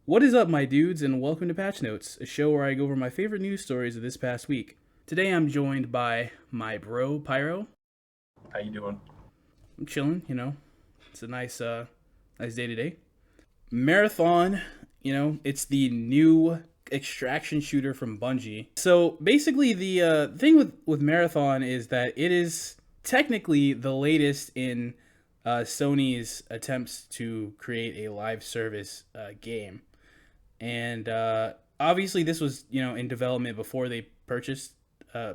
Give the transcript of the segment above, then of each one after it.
What is up, my dudes, and welcome to Patch Notes, a show where I go over my favorite news stories of this past week. Today I'm joined by my bro, Pyro. How you doing? I'm chilling, It's a nice day today. Marathon, it's the new extraction shooter from Bungie. So basically, the thing with Marathon is that it is technically the latest in Sony's attempts to create a live service game. And obviously this was in development before they purchased Yeah,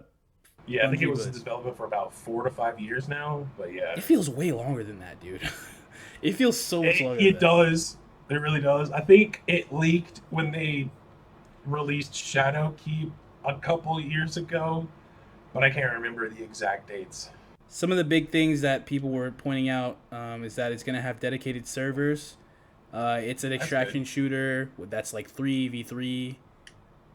I think it Bungie, was in but development for about 4 to 5 years now. But yeah, it feels way longer than that, dude. It feels so much it, longer than it that. does. It really does. I think it leaked when they released Shadowkeep a couple years ago, but I can't remember the exact dates. Some of the big things that people were pointing out is that it's going to have dedicated servers. It's an That's good. extraction shooter that's like 3v3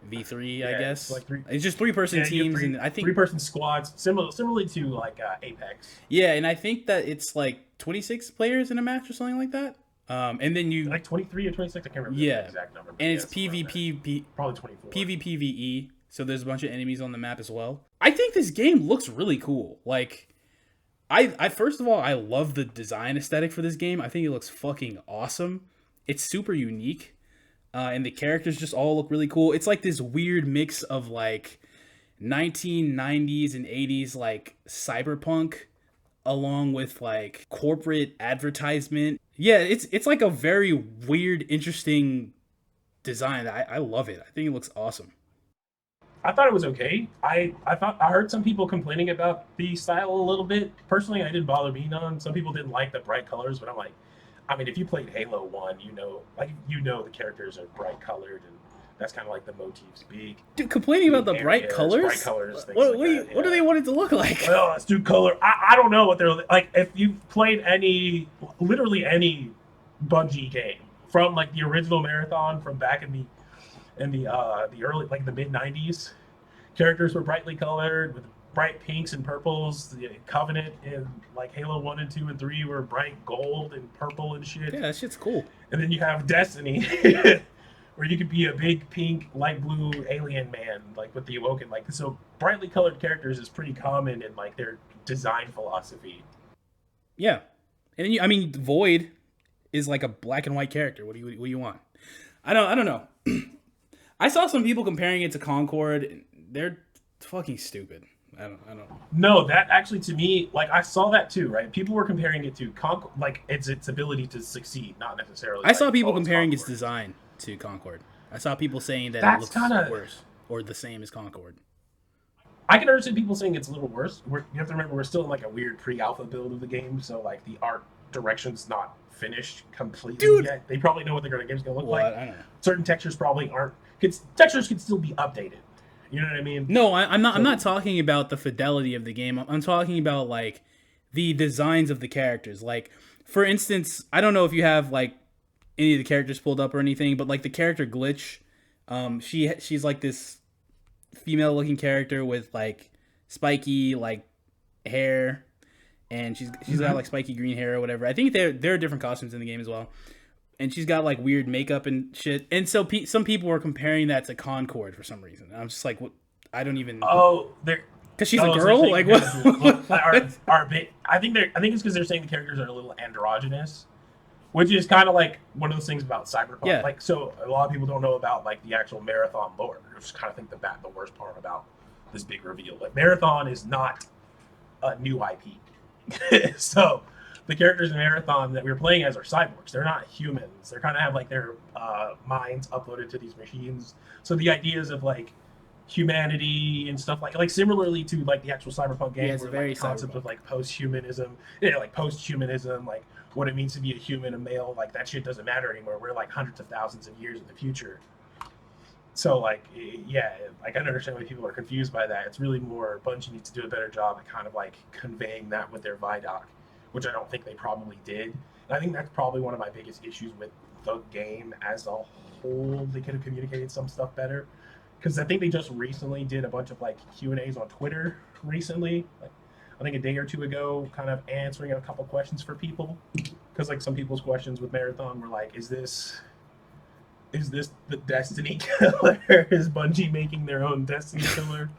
I Yeah, it's guess. like three. It's just three-person Yeah, you have teams, three and I think, three-person squads, similarly to like Apex. yeah, and I think that it's like 26 players in a match or something like that. And then you Like 23 or 26. I can't remember the Yeah, exact number, but and yeah, it's it's around there. Probably 24. PvPvE, so there's a bunch of enemies on the map as well. I think this game looks really cool. Like, I first of all, I love the design aesthetic for this game. I think it looks fucking awesome. It's super unique, and the characters just all look really cool. It's like this weird mix of like 1990s and 80s like cyberpunk along with like corporate advertisement. Yeah, it's like a very weird, interesting design. I love it. I think it looks awesome. I thought it was okay. I heard some people complaining about the style a little bit. Personally, I didn't bother me none. Some people didn't like the bright colors, but I'm like, I mean, if you played Halo One, the characters are bright colored, and that's kind of like the motif's big. Dude, complaining about The the bright colors? colors, things What like that. what do they Yeah. want it to look like? Well, let's do color. I don't know what they're like. If you've played literally any Bungie game from like the original Marathon from back in the early like the mid '90s, characters were brightly colored with bright pinks and purples. The Covenant in like Halo 1 and 2 and 3 were bright gold and purple and shit. Yeah, that shit's cool. And then you have Destiny, where you could be a big pink, light blue alien man, like with the Awoken. Like, so brightly colored characters is pretty common in like their design philosophy. Yeah, and then I mean, Void is like a black and white character. What do you want? I don't know. I saw some people comparing it to Concord. They're fucking stupid. I don't. No, that actually to me, like I saw that too, right? People were comparing it to like its ability to succeed, not necessarily I like, saw people oh, it's comparing its Concord. design to Concord. I saw people saying that it That's looks kind of worse or the same as Concord. I can understand people saying it's a little worse. You have to remember we're still in like a weird pre-alpha build of the game, so like the art direction's not finished completely Dude, yet. They probably know what their game's gonna look like. I don't know. Certain textures probably aren't. Textures can still be updated. You know what I mean? No, I'm not. I'm So not talking about the fidelity of the game. I'm talking about like the designs of the characters. Like, for instance, I don't know if you have like any of the characters pulled up or anything, but like the character Glitch, she's like this female looking character with like spiky like hair, and she's got mhm. like spiky green hair or whatever. I think there are different costumes in the game as well, and she's got like weird makeup and shit. And so some people were comparing that to Concord for some reason. And I'm just like, what? I don't even, Oh, they're because she's a oh, so they're girl. saying Like because of the look what? are a bit. I think it's because they're saying the characters are a little androgynous, which is kind of like one of those things about cyberpunk. Yeah, Like, so a lot of people don't know about like the actual marathon lore. I just kind of think the worst part about this big reveal. Like, marathon is not a new IP. So the characters in marathon that we were playing as are cyborgs. They're not humans. They're kind of have like their minds uploaded to these machines. So the ideas of like humanity and stuff like similarly to like the actual cyberpunk yeah, game it's where like very the concept cyberpunk. of like post-humanism, yeah, like post-humanism, like what it means to be a human, a male, like that shit doesn't matter anymore. We're like hundreds of thousands of years in the future. So like yeah, like I can understand why people are confused by that. It's really more Bungie needs to do a better job at kind of like conveying that with their Vidoc, which I don't think they probably did. And I think that's probably one of my biggest issues with the game as a whole. They could have communicated some stuff better, because I think they just recently did a bunch of like Q&As on Twitter recently, like I think a day or two ago, kind of answering a couple questions for people, because like some people's questions with Marathon were like, is this the Destiny killer? Is Bungie making their own Destiny killer?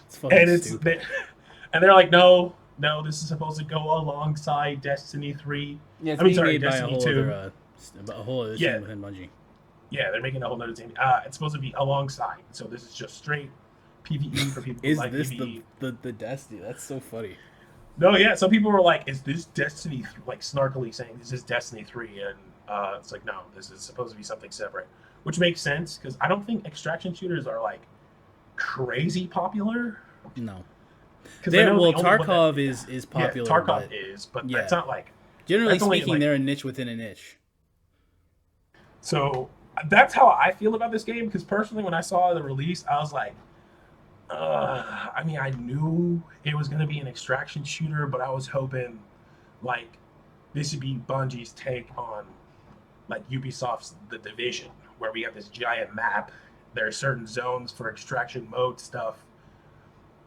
It's fucking And stupid. and they're like, no, this is supposed to go alongside Destiny 3. Yeah, it's I mean, being sorry, made by Destiny 2. a whole other Yeah, team within Bungie. yeah, they're making a whole nother team. It's supposed to be alongside. So this is just straight PvE for people who Is like this PvE. the Destiny? That's so funny. No, yeah. Some people were like, "Is this Destiny?" Like snarkily saying, "This is Destiny 3," and it's like, no, this is supposed to be something separate, which makes sense because I don't think extraction shooters are like crazy popular. No. Because I know Well, the only one Tarkov that, is yeah, popular, Tarkov but is, but yeah. that's not like Generally that's only, speaking, like, they're a niche within a niche. so. That's how I feel about this game. Because personally, when I saw the release, I was like, I mean, I knew it was going to be an extraction shooter, but I was hoping like this would be Bungie's take on like Ubisoft's The Division, where we have this giant map. There are certain zones for extraction mode stuff,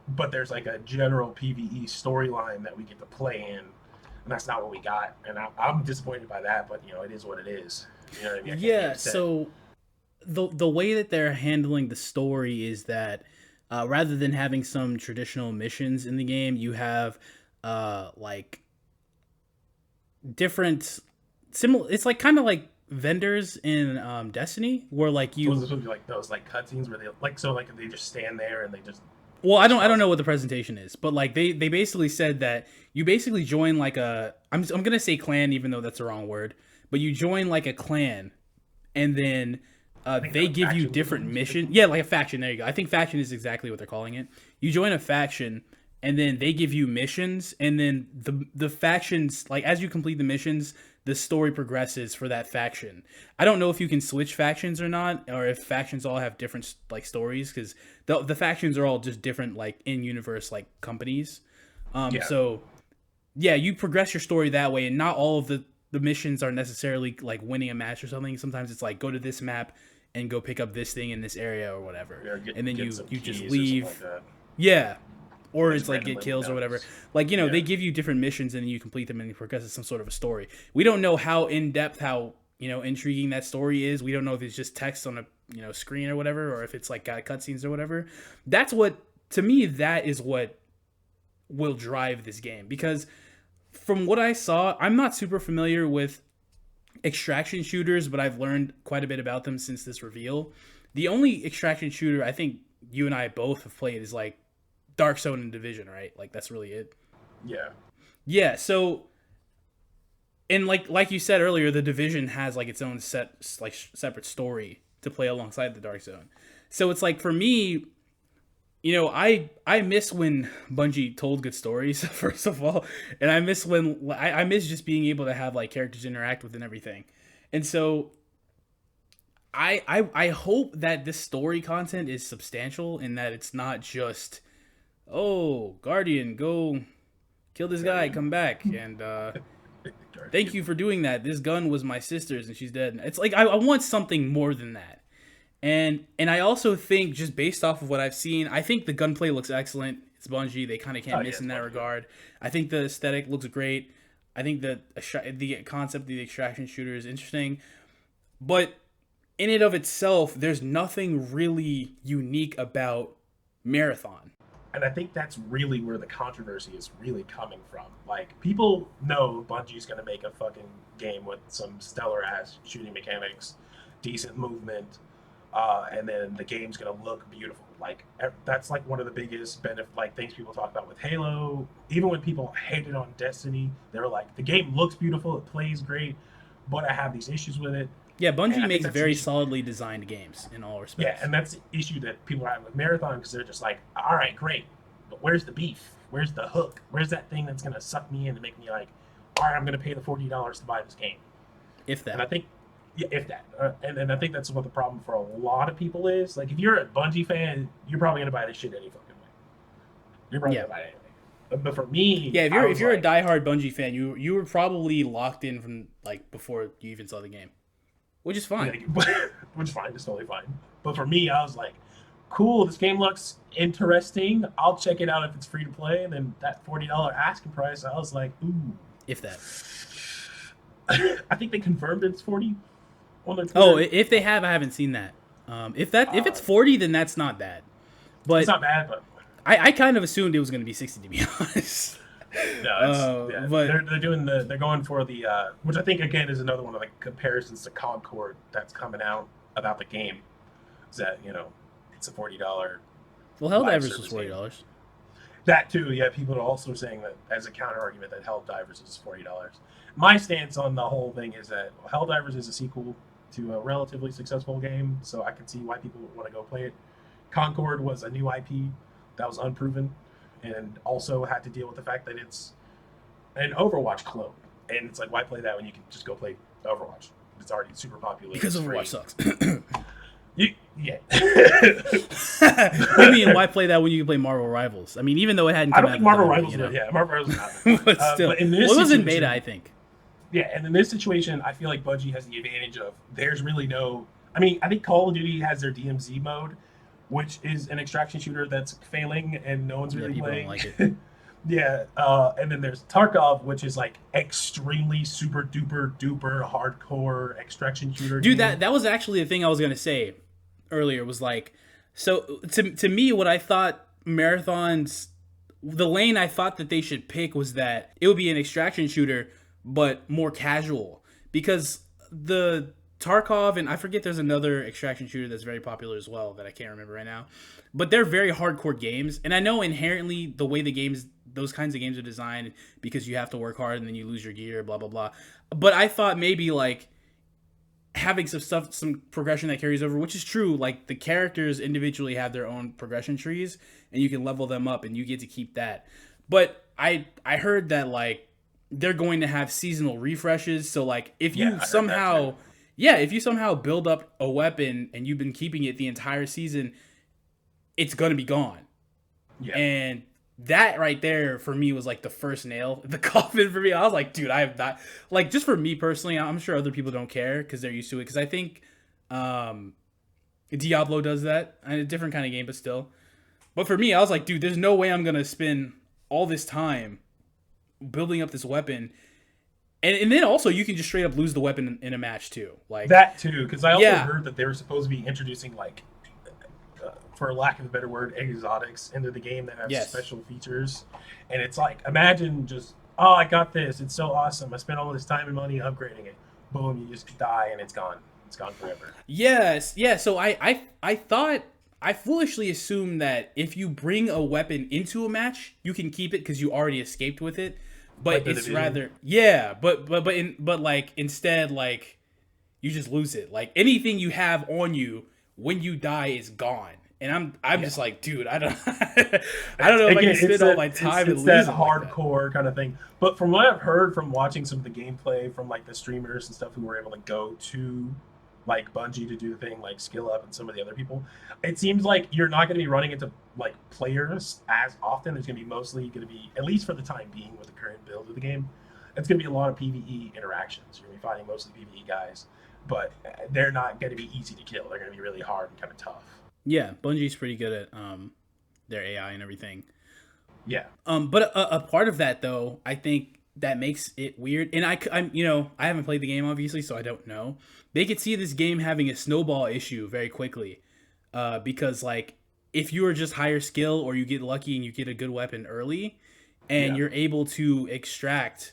but there's like a general PvE storyline that we get to play in, and that's not what we got. And I'm disappointed by that, but it is what it is. You know what I mean? I can't be Yeah, upset. so the way that they're handling the story is that rather than having some traditional missions in the game, you have like different similar. It's like kind of like vendors in Destiny, where like So was you. this supposed to be like those like cutscenes where they like so like they just stand there and they just Well, I don't know what the presentation is, but like they basically said that you basically join like a I'm gonna say clan even though that's the wrong word, but you join like a clan, and then they give you different missions. Yeah, like a faction. There you go. I think faction is exactly what they're calling it. You join a faction, and then they give you missions, and then the factions, like as you complete the missions, the story progresses for that faction. I don't know if you can switch factions or not, or if factions all have different like stories, because the factions are all just different like in universe like companies. Yeah. So yeah, you progress your story that way, and not all of the missions are necessarily like winning a match or something. Sometimes it's like go to this map and go pick up this thing in this area or whatever, and then you just leave. Like that. Yeah, or Just it's like get randomly kills or whatever. notes. Like Yeah. they give you different missions and then you complete them and it progresses some sort of a story. We don't know how in depth, how intriguing that story is. We don't know if it's just text on a screen or whatever, or if it's like got cutscenes or whatever. That's what, to me, that is what will drive this game, because from what I saw, I'm not super familiar with extraction shooters, but I've learned quite a bit about them since this reveal. The only extraction shooter I think you and I both have played is like Dark Zone and Division, right? Like that's really it. Yeah. Yeah, so and like you said earlier, the Division has like its own separate story to play alongside the Dark Zone. So it's like for me, I miss when Bungie told good stories, first of all, and I miss when I miss just being able to have like characters interact with and everything. And so I hope that this story content is substantial and that it's not just, oh, Guardian, go kill this guy, come back, and thank you for doing that. This gun was my sister's and she's dead. It's like I want something more than that. And I also think, just based off of what I've seen, I think the gunplay looks excellent. It's Bungie; they kind of can't miss in that regard. I think the aesthetic looks great. I think the concept of the extraction shooter is interesting, but in and of itself, there's nothing really unique about Marathon. And I think that's really where the controversy is really coming from. Like, people know Bungie's going to make a fucking game with some stellar ass shooting mechanics, decent movement, and then the game's going to look beautiful. Like, that's like one of the biggest things people talk about with Halo. Even when people hated on Destiny, they were like, the game looks beautiful, it plays great, but I have these issues with it. Yeah, Bungie makes very solidly designed games in all respects. Yeah, and that's the issue that people are having with Marathon, because they're just like, all right, great, but where's the beef? Where's the hook? Where's that thing that's going to suck me in and make me like, all right, I'm going to pay the $40 to buy this game? If that. And I think, yeah, if that. And I think that's what the problem for a lot of people is. Like, if you're a Bungie fan, you're probably going to buy this shit any fucking way. You're probably going to buy it anyway. But for me, yeah, if you're a diehard Bungie fan, you were probably locked in from like before you even saw the game. Which is fine. Which is fine. It's totally fine. But for me, I was like, cool, this game looks interesting. I'll check it out if it's free to play. And then that $40 asking price, I was like, ooh. If that. I think they confirmed it's 40. on their Oh, Twitter. if they have, I haven't seen that. If it's Uh, 40, then that's not bad. it's But not bad, but I kind of assumed it was going to be 60 to be honest. no, it's yeah. But They're going for the which I think again is another one of like comparisons to Concord that's coming out about the game. Is that it's a $40 well, live Helldivers was service game. $40. That too, yeah. People are also saying that as a counter argument that Helldivers is $40. My stance on the whole thing is that Helldivers is a sequel to a relatively successful game, so I can see why people would want to go play it. Concord was a new IP that was unproven, and also had to deal with the fact that it's an Overwatch clone. And it's like, why play that when you can just go play Overwatch? It's already super popular. Because it's free. Overwatch sucks. Yeah. I mean, why play that when you can play Marvel Rivals? I mean, even though it hadn't I come don't out think at Marvel the time, Rivals, Marvel Rivals not. but still, but in this it was in situation- beta, I think. Yeah, and in this situation, I feel like Bungie has the advantage of there's really no. I mean, I think Call of Duty has their DMZ mode, which is an extraction shooter that's failing and no one's really people playing. don't like it. Yeah, and then there's Tarkov, which is like extremely super duper duper hardcore extraction shooter. Dude, game. that was actually the thing I was gonna say earlier. Was like, so to me, what I thought marathons, the lane I thought that they should pick was that it would be an extraction shooter, but more casual, because the Tarkov and I forget there's another extraction shooter that's very popular as well that I can't remember right now, but they're very hardcore games, and I know inherently the way the games, those kinds of games are designed, because you have to work hard and then you lose your gear, blah blah blah. But I thought maybe like having some progression that carries over, which is true. Like the characters individually have their own progression trees, and you can level them up, and you get to keep that. But I heard that like they're going to have seasonal refreshes. So like if you if you somehow build up a weapon and you've been keeping it the entire season, it's gonna be gone. Yeah. And that right there for me was like the first nail in the coffin for me. I was like, dude, I have not, like, just for me personally, I'm sure other people don't care because they're used to it. Because I think Diablo does that, and a different kind of game, but still. But for me, I was like, dude, there's no way I'm gonna spend all this time building up this weapon. And then also you can just straight up lose the weapon in a match too. Like that too, because I also Yeah. heard that they were supposed to be introducing like, for lack of a better word, exotics into the game that have Yes. special features. And it's like, imagine just, oh, I got this. It's so awesome. I spent all this time and money upgrading it. Boom, you just die and it's gone. It's gone forever. Yes, yeah. So I thought, I foolishly assumed that if you bring a weapon into a match, you can keep it because you already escaped with it. But Like the it's Division? rather but like instead like you just lose it. Like anything you have on you when you die is gone. And I'm just like, dude, I don't I don't know if I can spend all my time it's and that lose it like that. hardcore kind of thing. But from what I've heard from watching some of the gameplay from like the streamers and stuff who were able to go to like Bungie to do the thing, like Skill Up and some of the other people, it seems like you're not going to be running into like players as often. There's going to be mostly going to be, at least for the time being with the current build of the game, it's going to be a lot of PvE interactions. You're going to be fighting mostly PvE guys, but they're not going to be easy to kill. They're going to be really hard and kind of tough. Yeah, Bungie's pretty good at their AI and everything. Yeah. But a part of that though, I think that makes it weird. And I'm I haven't played the game obviously, so I don't know. They could see this game having a snowball issue very quickly, because like if you are just higher skill or you get lucky and you get a good weapon early, and you're able to extract,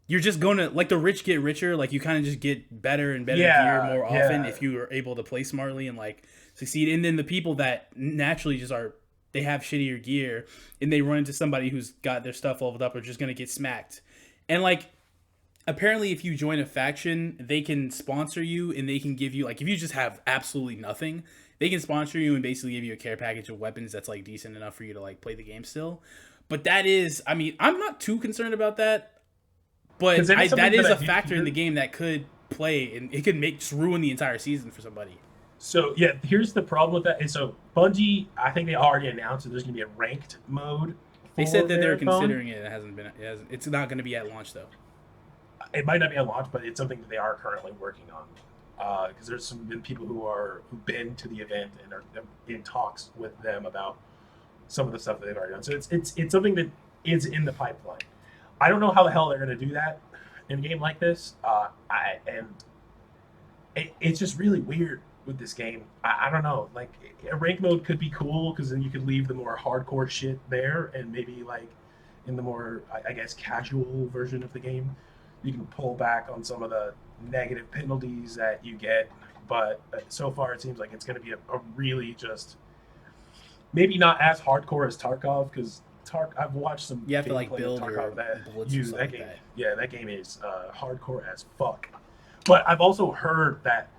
you're just gonna, like, the rich get richer. Like you kind of just get better and better gear more often if you are able to play smartly and like succeed. And then the people that naturally just are, they have shittier gear and they run into somebody who's got their stuff leveled up are just gonna get smacked. And like apparently if you join a faction, they can sponsor you and they can give you, like, if you just have absolutely nothing, they can sponsor you and basically give you a care package of weapons that's like decent enough for you to like play the game still. But that is, I mean, I'm not too concerned about that. But that is a factor in the game that could play, and it could just ruin the entire season for somebody. So yeah, here's the problem with that. And so Bungie, I think they already announced that there's going to be a ranked mode. They said that they're Marathon. considering it. It's not going to be at launch though. It might not be at launch, but it's something that they are currently working on. Because there's been people who've been to the event and are in talks with them about some of the stuff that they've already done. So it's something that is in the pipeline. I don't know how the hell they're going to do that in a game like this. it's just really weird with this game. I don't know. Like a rank mode could be cool because then you could leave the more hardcore shit there, and maybe like in the more I guess casual version of the game, you can pull back on some of the negative penalties that you get. But so far, it seems like it's going to be a really just maybe not as hardcore as Tarkov because I've watched some You have to like gameplay of build your Tarkov that bullets and stuff that like game. that. Yeah, that game is hardcore as fuck. But I've also heard that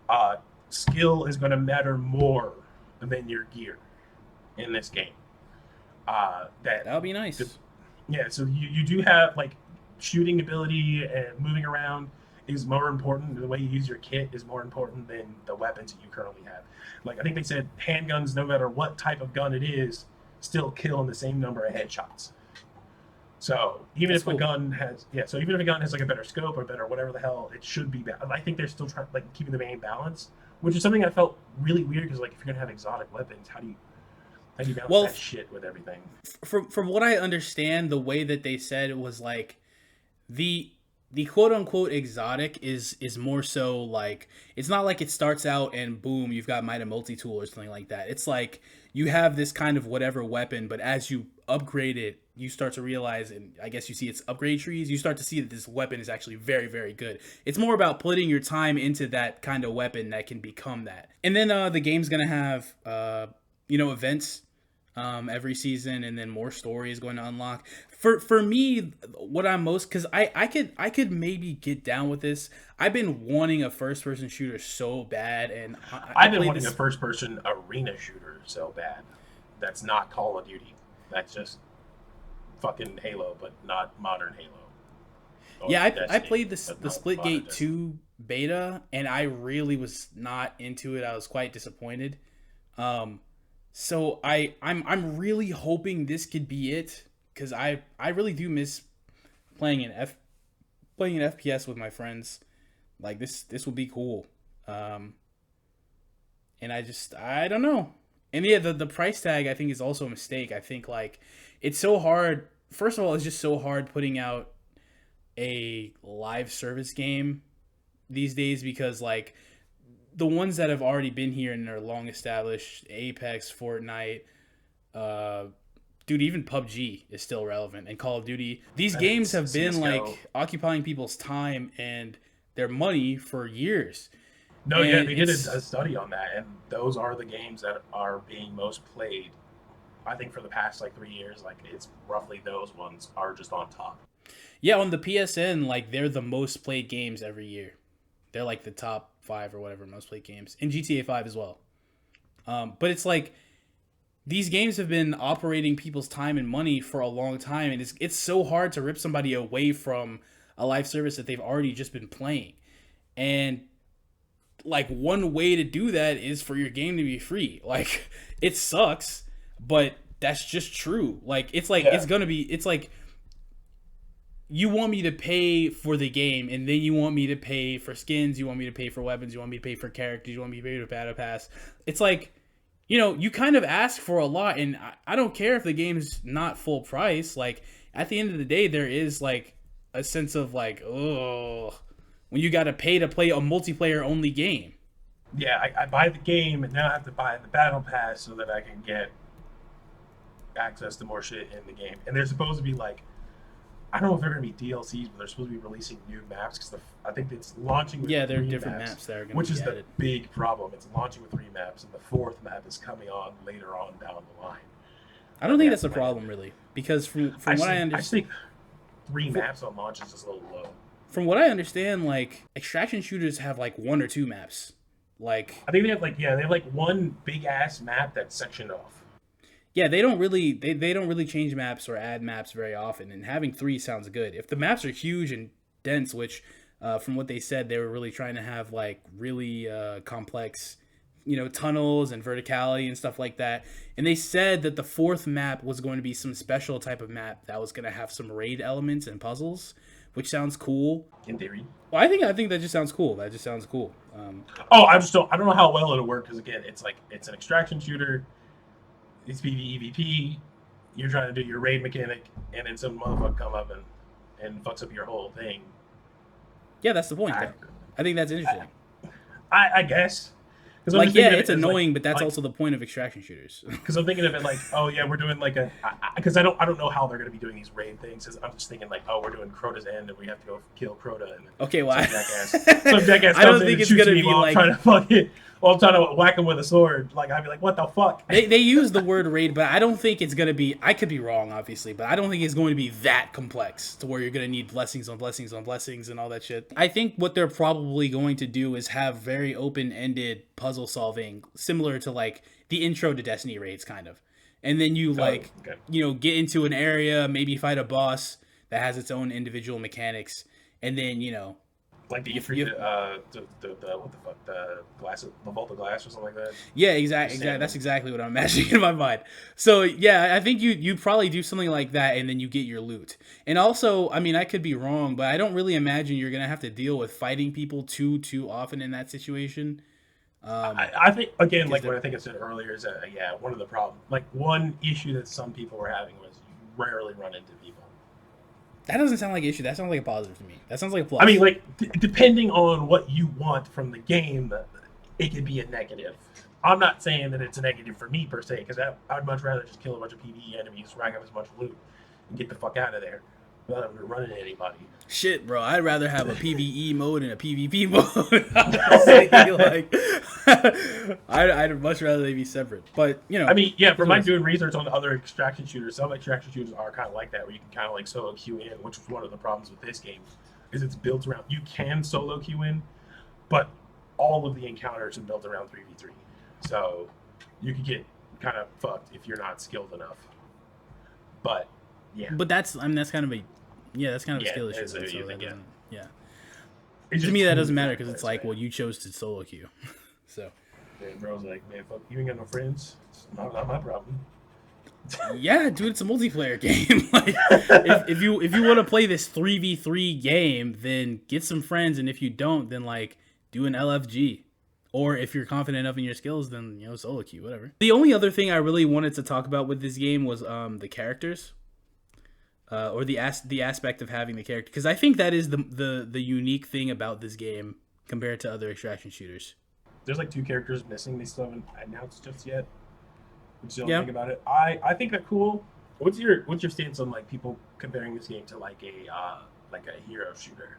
uh, skill is going to matter more than your gear in this game. That That would be nice. yeah, so you do have like shooting ability and moving around is more important. The way you use your kit is more important than the weapons that you currently have. Like I think they said handguns, no matter what type of gun it is, still kill in the same number of headshots. So even That's if a cool. gun has so even if a gun has like a better scope or better whatever the hell, it should be. I think they're still trying like keeping the main balance, which is something I felt really weird because like if you're gonna have exotic weapons, how do you balance Well, that shit with everything? from what I understand, the way that they said it was like the the quote unquote exotic is more so like it's not like it starts out and boom you've got Might and multi tool or something like that. It's like you have this kind of whatever weapon, but as you upgrade it, you start to realize, and I guess you see its upgrade trees. You start to see that this weapon is actually very very good. It's more about putting your time into that kind of weapon that can become that. And then the game's gonna have events every season, and then more story is going to unlock. For me, what I'm most because I could maybe get down with this. I've been wanting a first person shooter so bad, and I I've been played wanting a this. first person arena shooter so bad. That's not Call of Duty. That's just fucking Halo, but not modern Halo. Or Yeah, I Destiny, played this but the not modern Splitgate Destiny. 2 beta, and I really was not into it. I was quite disappointed. Um, so I'm really hoping this could be it because I really do miss playing an FPS with my friends. Like this would be cool. Um, and I don't know. And yeah, the price tag I think is also a mistake. I think like it's so hard. First of all, it's just so hard putting out a live service game these days because like the ones that have already been here and are long established, Apex, Fortnite, uh, dude, even PUBG is still relevant, and Call of Duty. These I think games have been CS:GO. like occupying people's time and their money for years, No, yeah, and they did a it's study on that, and those are the games that are being most played. I think for the past like 3 years, like it's roughly those ones are just on top. yeah on the PSN like they're the most played games every year. They're like the top five or whatever most played games in GTA 5 as well. But it's like these games have been operating people's time and money for a long time, and it's so hard to rip somebody away from a live service that they've already just been playing. And like one way to do that is for your game to be free. Like it sucks, but that's just true. Like Yeah, it's like you want me to pay for the game, and then you want me to pay for skins, you want me to pay for weapons, you want me to pay for characters, you want me to pay for battle pass. It's like, you kind of ask for a lot, and I don't care if the game's not full price. Like at the end of the day, there is like a sense of like, oh, when you got to pay to play a multiplayer only game. yeah. I buy the game, and now I have to buy the battle pass so that I can get access to more shit in the game. And they're supposed to be like, I don't know if they're going to be DLCs, but they're supposed to be releasing new maps because I think it's launching with Yeah, there are three different maps, maps that are going which to is be the added. big problem. It's launching with three maps, and the fourth map is coming on later on down the line I don't that they think have that's a planned. problem really, because I from what I just understand, think three maps on launch is just a little low. like extraction shooters have like one or two maps. Like I think they have they have like one big ass map that's sectioned off. yeah, they don't really change maps or add maps very often, and having three sounds good. If the maps are huge and dense, which from what they said, they were really trying to have like really complex, tunnels and verticality and stuff like that. And they said that the fourth map was going to be some special type of map that was going to have some raid elements and puzzles, which sounds cool. In theory. Well, I think that just sounds cool. That just sounds cool. Oh, I don't know how well it'll work because again, it's an extraction shooter. It's PvE You're trying to do your raid mechanic, and then some motherfucker come up and fucks up your whole thing. Yeah, that's the point I, though. I think that's I, interesting. I guess. Because I'm Like, just yeah, thinking of it's it as annoying, but that's like also the point of extraction shooters. because I'm thinking of it like, oh yeah, we're doing like a because I don't know how they're going to be doing these raid things. I'm just thinking like, oh, we're doing Crota's end and we have to go kill Crota and then Okay, well, some jackass I comes don't in think and it's shoots gonna me be while I'm like trying to fucking while I'm trying to whack him with a sword. Like I'd be like, what the fuck? they use the word raid, but I don't think it's gonna be. I could be wrong, obviously, but I don't think it's going to be that complex to where you're gonna need blessings on blessings on blessings and all that shit. I think what they're probably going to do is have very open-ended puzzle solving, similar to like the intro to Destiny raids, kind of. And then you like, Okay. get into an area, maybe fight a boss that has its own individual mechanics, and then Like the what the fuck, the glass, the vault of glass or something like that. yeah, exactly. That's exactly what I'm imagining in my mind. So yeah, I think you probably do something like that, and then you get your loot. And also, I mean, I could be wrong, but I don't really imagine you're gonna have to deal with fighting people too often in that situation. I think again, like the- what I think I said earlier is that yeah, one of the problems, like one issue that some people were having was you rarely run into people. That doesn't sound like an issue. That sounds like a positive to me. That sounds like a plus. I mean, like depending on what you want from the game, it could be a negative. I'm not saying that it's a negative for me per se, because I'd much rather just kill a bunch of PvE enemies, rack up as much loot, and get the fuck out of there without running into anybody. Shit, bro, I'd rather have a PvE mode and a PvP mode. Honestly, like, I'd much rather they be separate. But I mean, yeah, from my doing research on other extraction shooters, some extraction shooters are kind of like that, where you can kind of like solo queue in, which is one of the problems with this game, is it's built around you can solo queue in, but all of the encounters are built around 3v3, so you could get kind of fucked if you're not skilled enough. But yeah, but that's kind of a that's kind of a skill issue. it's a- So that yeah. doesn't, yeah. It's To just me, that too doesn't matter because complex, it's like, man. well, you chose to solo queue. So And bro's like, man, fuck, you ain't got no friends. It's not my problem. yeah, dude, it's a multiplayer game. Like, if you want to play this 3v3 game, then get some friends, and if you don't, then like do an LFG. Or if you're confident enough in your skills, then solo queue, whatever. The only other thing I really wanted to talk about with this game was the characters. Or the aspect of having the character, because I think that is the unique thing about this game compared to other extraction shooters. There's like 2 characters missing. They still haven't announced just yet. Which is the only Yeah. thing about it. I think they're cool. What's your stance on like people comparing this game to like a hero shooter?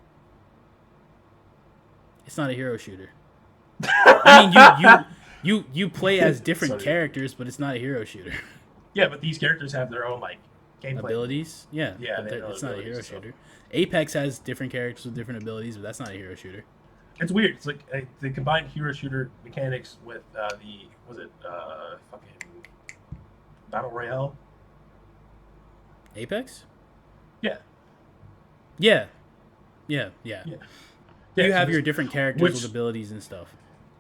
It's not a hero shooter. I mean, you play as different Sorry. characters, but it's not a hero shooter. Yeah, but these characters have their own like gameplay Abilities, yeah, Yeah, but they know it's not a hero abilities, so. shooter. Apex has different characters with different abilities, but that's not a hero shooter. It's weird. It's like they combined hero shooter mechanics with fucking battle royale. Apex? Yeah. Yeah. Yeah, You so have this- your different characters which- with abilities and stuff.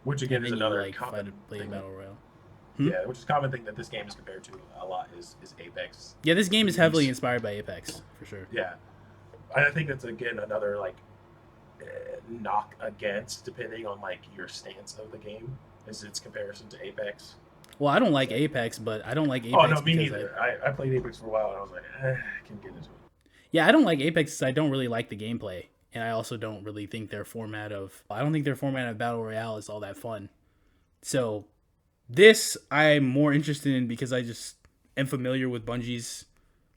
which again And is then you another like common play a thing. battle royale. Yeah, which is a common thing that this game is compared to a lot is Apex. Yeah, this game is heavily inspired by Apex for sure. Yeah, and I think that's again another like knock against, depending on like your stance of the game, is its comparison to Apex. Well, I don't like Apex, but I don't like Apex. Oh no, me because neither. I played Apex for a while and I was like, I can get into it. Yeah, I don't like Apex because I don't really like the gameplay, and I also don't really think their format of battle royale is all that fun. So this I'm more interested in because I just am familiar with Bungie's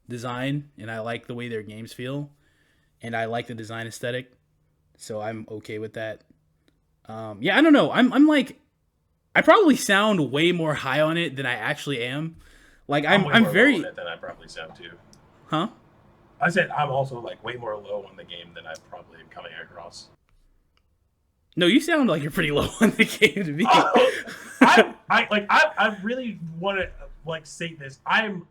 design, and I like the way their games feel, and I like the design aesthetic, so I'm okay with that. Yeah, I don't know. I'm like, I probably sound way more high on it than I actually am. Like way I'm more low very, on it than I probably sound too. huh? I said I'm also like way more low on the game than I probably am coming across. No, you sound like you're pretty low on the game to me. I really want to like say this. I'm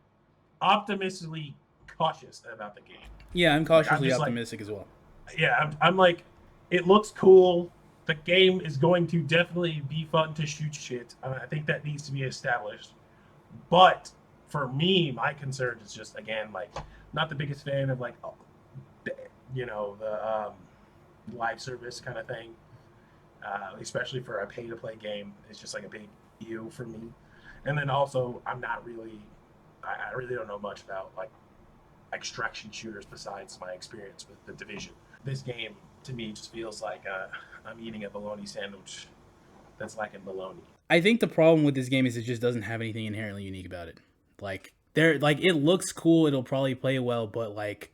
optimistically cautious about the game. Yeah, I'm cautiously just, like- optimistic as well. Yeah, I'm like, it looks cool. The game is going to definitely be fun to shoot shit. I think that needs to be established. But for me, my concern is just again like not the biggest fan of like the live service kind of thing. Especially for a pay-to-play game, it's just like a big ew for me. And then also, I really don't know much about like extraction shooters besides my experience with the Division. This game to me just feels like I'm eating a bologna sandwich that's lacking baloney. I think the problem with this game is it just doesn't have anything inherently unique about it. Like it looks cool, it'll probably play well, but like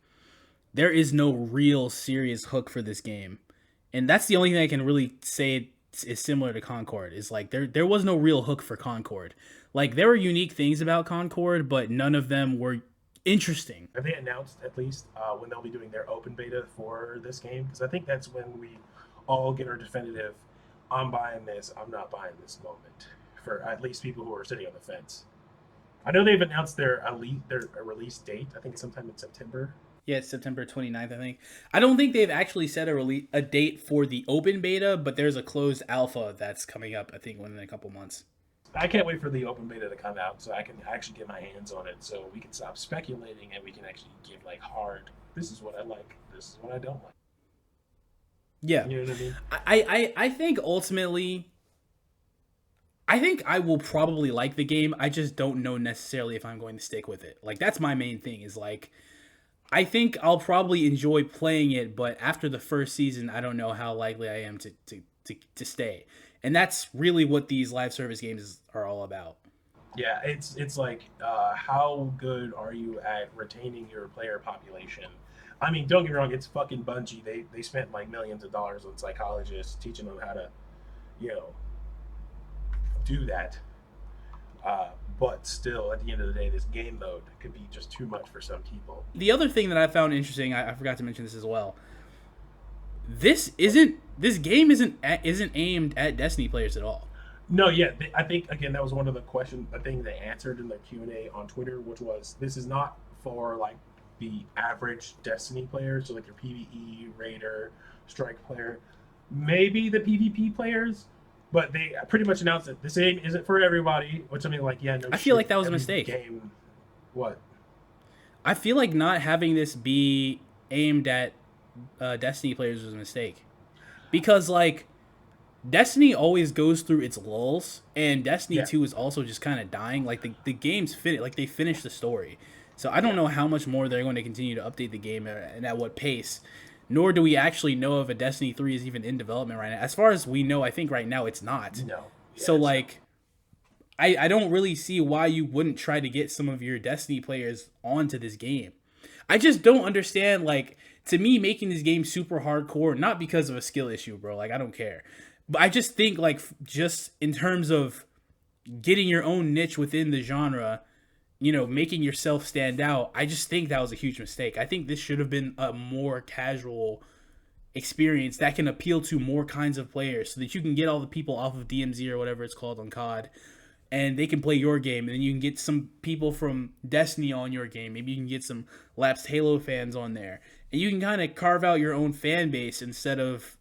there is no real serious hook for this game. And that's the only thing I can really say is similar to Concord. Is like there was no real hook for Concord. Like there were unique things about Concord, but none of them were interesting. Have they announced at least when they'll be doing their open beta for this game? Because I think that's when we all get our definitive, I'm buying this, I'm not buying this moment, for at least people who are sitting on the fence. I know they've announced their release date. I think it's sometime in September. Yeah, it's September 29th, I think. I don't think they've actually set a date for the open beta, but there's a closed alpha that's coming up, I think, within a couple months. I can't wait for the open beta to come out so I can actually get my hands on it, so we can stop speculating and we can actually give like hard, this is what I like, this is what I don't like. Yeah. You know what I mean? I think ultimately, I think I will probably like the game. I just don't know necessarily if I'm going to stick with it. Like, that's my main thing is like, I think I'll probably enjoy playing it, but after the first season, I don't know how likely I am to stay. And that's really what these live service games are all about. Yeah, it's like how good are you at retaining your player population? I mean, don't get me wrong, it's fucking Bungie. They spent like millions of dollars on psychologists teaching them how to, do that. But still, at the end of the day, this game mode could be just too much for some people. The other thing that I found interesting, I forgot to mention this as well. This game isn't aimed at Destiny players at all. No, yeah, I think again that was one of the questions. I think they answered in the Q&A on Twitter, which was this is not for like the average Destiny player, so like your PvE, Raider, Strike player, maybe the PvP players. But they pretty much announced that this game isn't for everybody, which I mean, like, yeah, no. I feel like that was a mistake. Game, what? I feel like not having this be aimed at Destiny players was a mistake, because like Destiny always goes through its lulls, and Destiny 2 is also just kind of dying. Like the game's finished, like they finished the story, so I don't know how much more they're going to continue to update the game and at what pace. Nor do we actually know if a Destiny 3 is even in development right now. As far as we know, I think right now it's not. No. Yeah, so, like, I don't really see why you wouldn't try to get some of your Destiny players onto this game. I just don't understand, like, to me, making this game super hardcore, not because of a skill issue, bro. Like, I don't care. But I just think, like, just in terms of getting your own niche within the genre, making yourself stand out, I just think that was a huge mistake. I think this should have been a more casual experience that can appeal to more kinds of players so that you can get all the people off of DMZ or whatever it's called on COD, and they can play your game, and then you can get some people from Destiny on your game. Maybe you can get some lapsed Halo fans on there, and you can kind of carve out your own fan base instead of,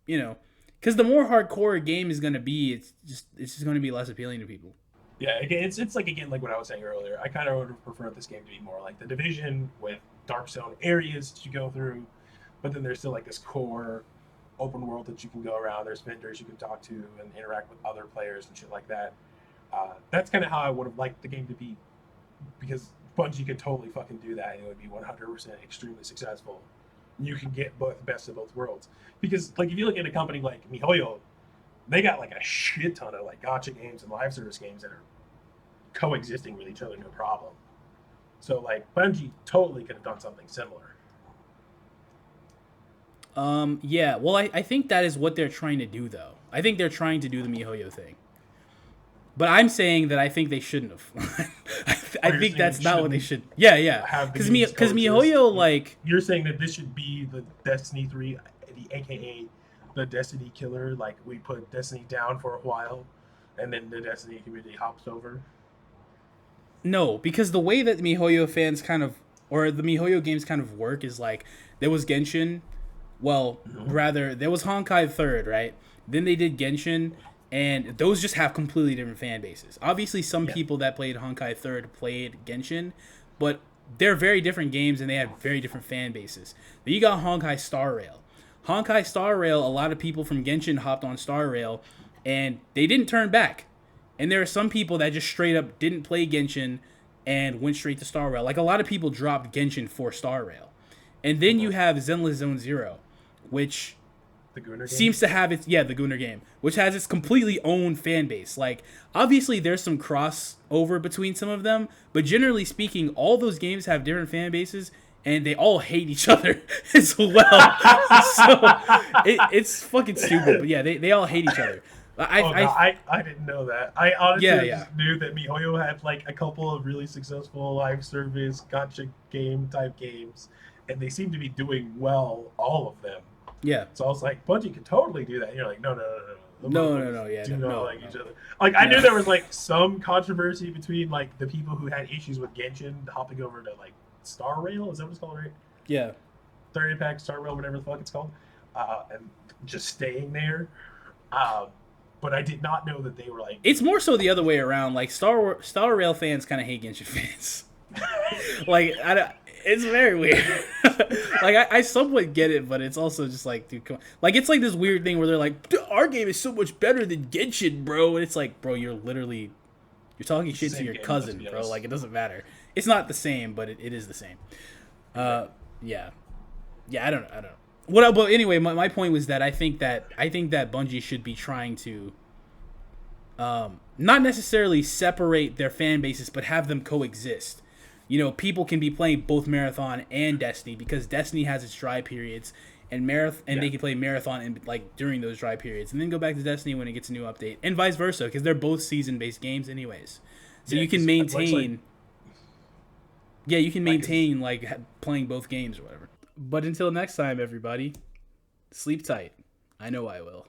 because the more hardcore a game is going to be, it's just going to be less appealing to people. Yeah, again, it's like what I was saying earlier. I kind of would have preferred this game to be more like The Division with dark zone areas that you go through, but then there's still like this core open world that you can go around. There's vendors you can talk to and interact with other players and shit like that. That's kind of how I would have liked the game to be, because Bungie could totally fucking do that. It would be 100% extremely successful. You can get both the best of both worlds. Because like if you look at a company like MiHoYo, they got like a shit ton of like gacha games and live service games that are coexisting with each other, no problem. So like Bungie totally could have done something similar. Yeah, well, I think that is what they're trying to do, though. I think they're trying to do the MiHoYo thing. But I'm saying that I think they shouldn't have. I think that's not what they should. Yeah. Because MiHoYo, like... You're saying that this should be the Destiny 3, the AKA the Destiny killer, like we put Destiny down for a while, and then the Destiny community hops over? No, because the way that the MiHoYo fans or the MiHoYo games kind of work is like, there was Genshin, rather, there was Honkai 3rd, right? Then they did Genshin, and those just have completely different fan bases. Obviously, some people that played Honkai 3rd played Genshin, but they're very different games, and they have very different fan bases. Then you got Honkai Star Rail. Honkai Star Rail, a lot of people from Genshin hopped on Star Rail, and they didn't turn back. And there are some people that just straight up didn't play Genshin and went straight to Star Rail. Like, a lot of people dropped Genshin for Star Rail. And then you have Zenless Zone Zero, which The Gooner game? seems to have its the Gooner game, which has its completely own fan base. Like obviously there's some crossover between some of them, but generally speaking, all those games have different fan bases and they all hate each other as well. So it's fucking stupid, but yeah, they all hate each other. I didn't know that. I honestly just knew that MiHoYo had like a couple of really successful live service gotcha game type games, and they seem to be doing well, all of them. Yeah. So I was like, Bungie could totally do that. And you're like, no. Yeah, do no, not like each other. Like I knew there was like some controversy between like the people who had issues with Genshin hopping over to like Star Rail. Is that what it's called, right? Yeah. Third Impact, Star Rail, whatever the fuck it's called, and just staying there. But I did not know that they were like. It's more so the other way around. Like Star Rail fans kind of hate Genshin fans. Like it's very weird. Like I somewhat get it, but it's also just like, dude, come on. Like it's like this weird thing where they're like, our game is so much better than Genshin, bro. And it's like, bro, you're talking shit to your cousin, bro. Like it doesn't matter. It's not the same, but it is the same. Yeah. I don't know. But anyway, my point was that I think that Bungie should be trying to not necessarily separate their fan bases, but have them coexist. You know, people can be playing both Marathon and Destiny because Destiny has its dry periods, and they can play Marathon in, like during those dry periods, and then go back to Destiny when it gets a new update, and vice versa because they're both season-based games anyways. So you can maintain. You can maintain like playing both games or whatever. But until next time, everybody, sleep tight. I know I will.